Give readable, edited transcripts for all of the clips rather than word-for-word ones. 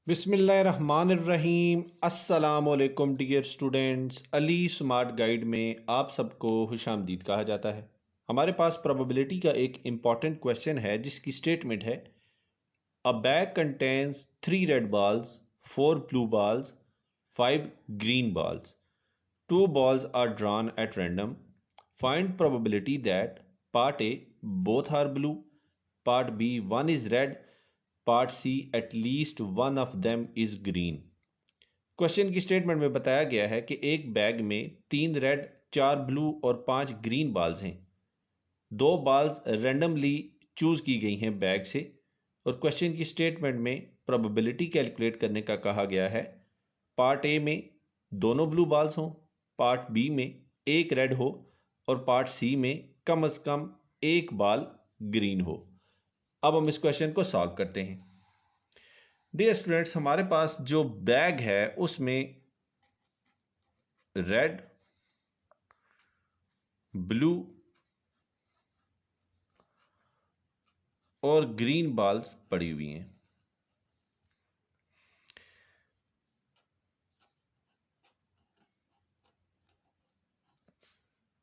बिस्मिल्लाहिर्रहमानिर्रहीम। अस्सलामुअलैकुम dear students. Ali smart guide में आप सबको खुशामदीद कहा जाता है। हमारे पास प्रोबेबिलिटी का एक इम्पॉर्टेंट क्वेश्चन है जिसकी स्टेटमेंट है अ bag contains 3 red balls, 4 blue balls, 5 green balls. 2 balls are drawn at random. Find probability that part A both are blue, part B one is red, part C at least one of them is green. Question की statement में बताया गया है कि एक bag में 3 red, 4 blue और 5 green बाल्स हैं। 2 बाल्स रेंडमली चूज की गई हैं बैग से और क्वेश्चन की स्टेटमेंट में प्रोबेबिलिटी कैलकुलेट करने का कहा गया है। पार्ट ए में दोनों ब्लू बाल्स हों, पार्ट बी में एक रेड हो और पार्ट सी में कम से कम एक बाल ग्रीन हो। अब हम इस क्वेश्चन को सॉल्व करते हैं। डियर स्टूडेंट्स, हमारे पास जो बैग है उसमें रेड, ब्लू और ग्रीन बाल्स पड़ी हुई हैं।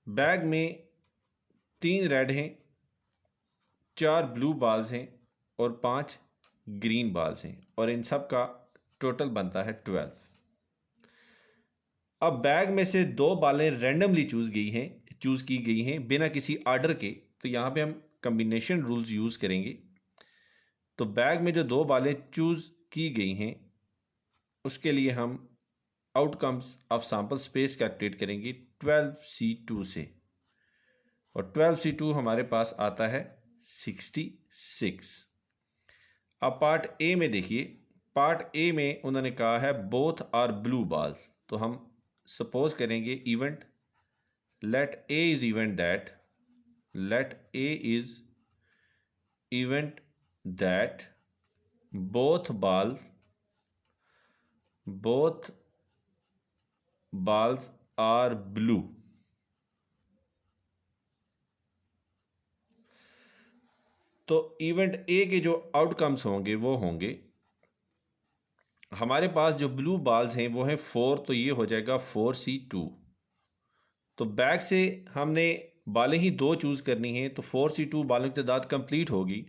बैग में 3 रेड हैं, 4 ब्लू बाल्स हैं और 5 ग्रीन बाल्स हैं और इन सब का टोटल बनता है 12। अब बैग में से 2 बालें रेंडमली चूज की गई हैं बिना किसी आर्डर के, तो यहां पे हम कॉम्बिनेशन रूल्स यूज करेंगे। तो बैग में जो 2 बालें चूज की गई हैं उसके लिए हम outcomes of sample space calculate करेंगे 12C2 से और 12C2 हमारे पास आता है 66। अब पार्ट ए में देखिए, पार्ट ए में उन्होंने कहा है बोथ आर ब्लू बाल्स, तो हम सपोज करेंगे event let A is event that both balls are blue. तो इवेंट ए के जो आउटकम्स होंगे वो होंगे, हमारे पास जो ब्लू बाल्स हैं वो हैं 4, तो ये हो जाएगा 4C2। तो बैग से हमने बालें ही 2 चूज करनी हैं, तो 4C2 बालों की तादाद कंप्लीट होगी।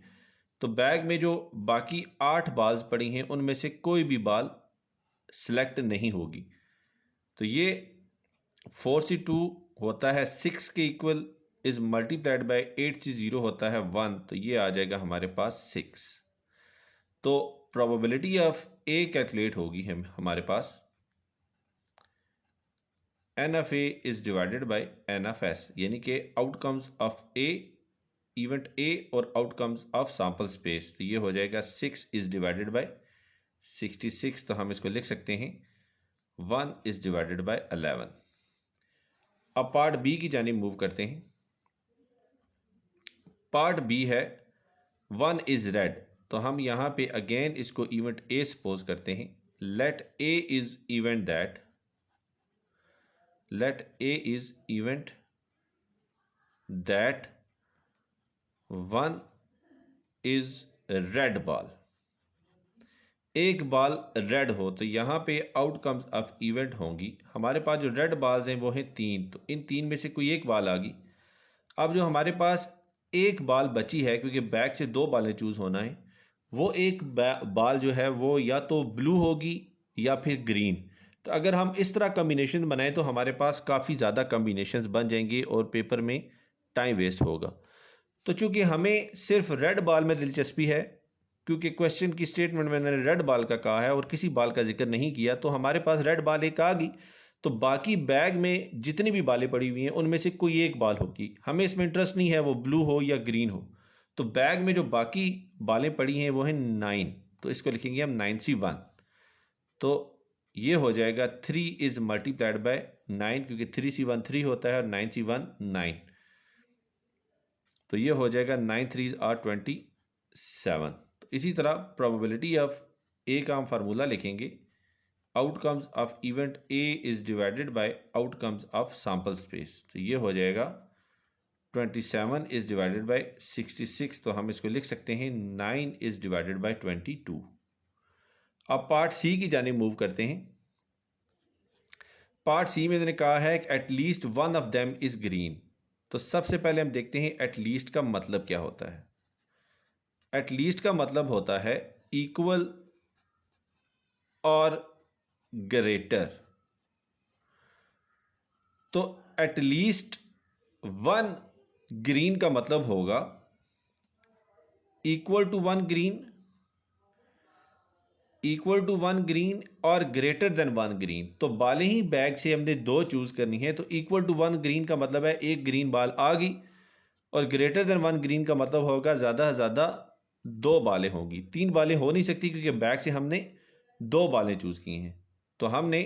तो बैग में जो बाकी 8 बाल्स पड़ी हैं उनमें से कोई भी बाल सिलेक्ट नहीं होगी। तो ये 4C2 होता है 6 के equal, is multiplied by 8C0 होता है 1, तो ये आ जाएगा हमारे पास 6। तो प्रोबेबिलिटी ऑफ ए कैलकुलेट होगी हमारे पास n of A is divided by n of S, यानी कि outcomes of A, event A और आउटकम्स ऑफ सैंपल स्पेस। तो ये हो जाएगा 6 इज डिवाइडेड बाय 66, तो हम इसको लिख सकते हैं 1 इज डिवाइडेड बाय 11। अब पार्ट बी की जानिब मूव करते हैं। पार्ट बी है 1 इज रेड, तो हम यहां पे अगेन इसको इवेंट ए सपोज करते हैं। Let A is event that 1 is red ball. एक बाल रेड हो तो यहां पे आउटकम्स ऑफ इवेंट होंगी, हमारे पास जो रेड बाल्स हैं वो हैं 3, तो इन 3 में से कोई एक बाल आ गई। अब जो हमारे पास एक बाल बची है, क्योंकि बैग से 2 बालें चूज होना है, वो एक बाल जो है वो या तो ब्लू होगी या फिर ग्रीन। तो अगर हम इस तरह कॉम्बिनेशन बनाएं तो हमारे पास काफ़ी ज़्यादा कॉम्बिनेशंस बन जाएंगे और पेपर में टाइम वेस्ट होगा। तो चूंकि हमें सिर्फ रेड बाल में दिलचस्पी है, क्योंकि क्वेश्चन की स्टेटमेंट में मैंने रेड बाल का कहा है और किसी बाल का जिक्र नहीं किया, तो हमारे पास रेड बाल एक आ गई। तो बाकी बैग में जितनी भी बालें पड़ी हुई हैं उनमें से कोई एक बाल होगी, हमें इसमें इंटरेस्ट नहीं है वो ब्लू हो या ग्रीन हो। तो बैग में जो बाकी बालें पड़ी हैं वो है 9, तो इसको लिखेंगे हम 9C1। तो ये हो जाएगा 3 इज मल्टीप्लाइड बाय 9, क्योंकि 3C1 3 होता है और 9C1 9, तो ये हो जाएगा 9 3 आर 27। तो इसी तरह प्रोबेबिलिटी ऑफ ए का हम फार्मूला लिखेंगे, outcomes of event A is divided bye outcomes of sample space. तो ये हो जाएगा 27 इज डिवाइडेड बाय 66, तो हम इसको लिख सकते हैं 9 इज डिवाइडेड बाय 22। अब पार्ट सी की जानिब मूव करते हैं। पार्ट सी में मैंने कहा है कि at least one of them is green. तो सबसे पहले हम देखते हैं एटलीस्ट का मतलब क्या होता है। एटलीस्ट का मतलब होता है इक्वल और ग्रेटर। तो एटलीस्ट वन ग्रीन का मतलब होगा equal to one green, equal to one green और ग्रेटर देन वन ग्रीन। तो बालें ही बैग से हमने दो चूज करनी है। तो इक्वल टू वन ग्रीन का मतलब है एक ग्रीन बाल आ गई, और ग्रेटर देन वन ग्रीन का मतलब होगा ज़्यादा से ज़्यादा दो बालें होंगी। तीन बालें हो नहीं सकती क्योंकि बैग से हमने दो बालें चूज की हैं। तो हमने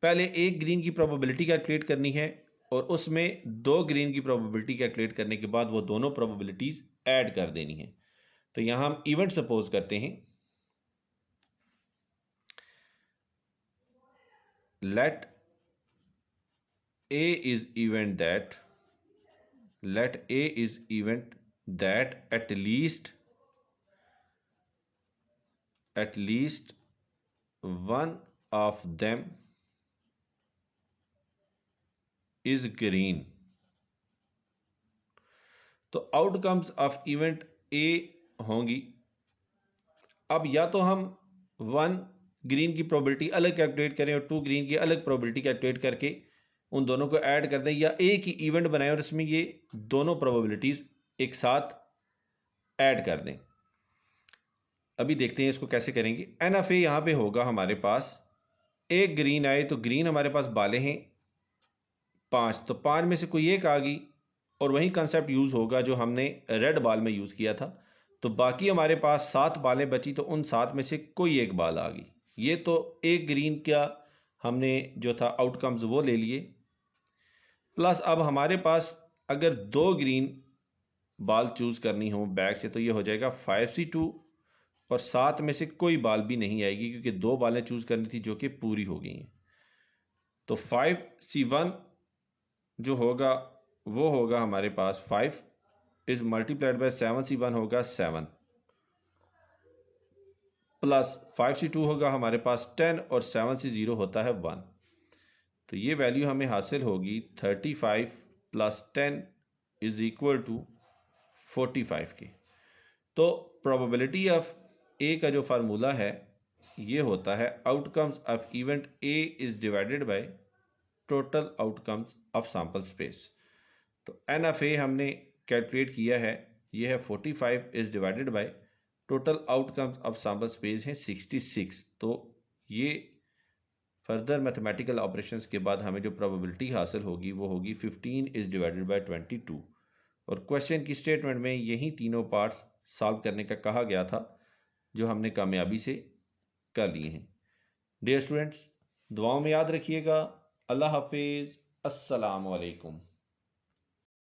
पहले एक ग्रीन की प्रोबेबिलिटी कैलकुलेट करनी है, और उसमें दो ग्रीन की प्रोबेबिलिटी कैलकुलेट करने के बाद वो दोनों प्रोबेबिलिटीज ऐड कर देनी है। तो यहां हम इवेंट सपोज करते हैं। Let A is event that at least one of them is green। तो आउटकम्स ऑफ इवेंट ए होंगी। अब या तो हम वन ग्रीन की प्रोबेबिलिटी अलग कैलकुलेट करें और टू ग्रीन की अलग प्रोबेबिलिटी कैलकुलेट करके उन दोनों को ऐड कर दें, या एक ही इवेंट बनाएं और इसमें ये दोनों प्रोबेबिलिटीज एक साथ ऐड कर दें। अभी देखते हैं इसको कैसे करेंगे। एन एफ ए यहाँ पे होगा हमारे पास, एक ग्रीन आए तो ग्रीन हमारे पास बाले हैं 5, तो 5 में से कोई एक आ गई, और वही कंसेप्ट यूज़ होगा जो हमने रेड बाल में यूज़ किया था। तो बाकी हमारे पास 7 बालें बची, तो उन 7 में से कोई एक बाल आ गई। ये तो एक ग्रीन का हमने जो था आउटकम्स वो ले लिए। प्लस अब हमारे पास अगर दो ग्रीन बाल चूज़ करनी हो बैग से, तो ये हो जाएगा 5C2, और 7 में से कोई बाल भी नहीं आएगी क्योंकि दो बालें चूज़ करनी थी जो कि पूरी हो गई हैं। तो 5C1 जो होगा वो होगा हमारे पास 5 इज मल्टीप्लाइड बाय 7C1 होगा 7, प्लस 5C2 होगा हमारे पास 10, और 7C0 होता है 1। तो ये वैल्यू हमें हासिल होगी 35 प्लस 10 इज इक्वल टू 45 की। तो प्रोबेबिलिटी ऑफ ए का जो फार्मूला है ये होता है outcomes of event A is divided by total outcomes of sample space. तो एन ऑफ ए हमने कैलकुलेट किया है, ये है 45 is divided by total outcomes of sample space है 66। तो ये फर्दर मैथमेटिकल ऑपरेशंस के बाद हमें जो प्रोबेबिलिटी हासिल होगी वो होगी 15 इज डिवाइडेड बाय 22। और क्वेश्चन की स्टेटमेंट में यही तीनों पार्ट्स सॉल्व करने का कहा गया था जो हमने कामयाबी से कर लिए हैं। डियर स्टूडेंट्स, दुआओं में याद रखिएगा। अल्लाह हाफिज़। अस्सलाम वालेकुम।